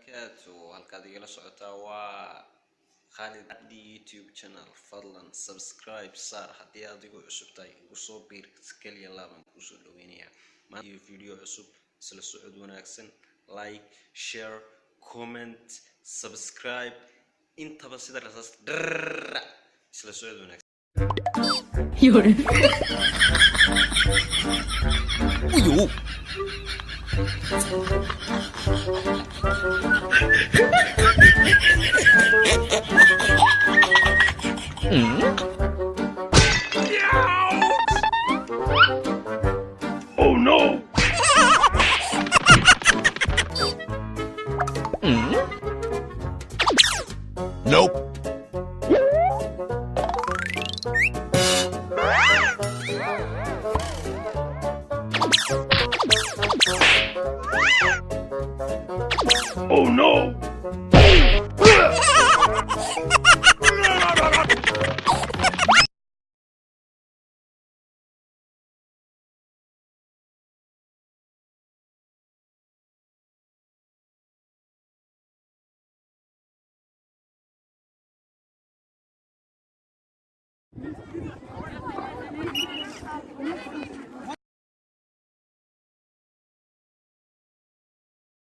وبركاته. halkaad igala socotaa waa Khalid Abdi YouTube channel. fadlan subscribe saar haddii aad igu cusub tahay ugu soo biir kaliya laaban ku soo dhaweynaya maanta video cusub isla socod wanaagsan like share comment subscribe intaba sida rasaas isla socod wanaagsan Yore. Uyo. Oh no. Nope. Oh no!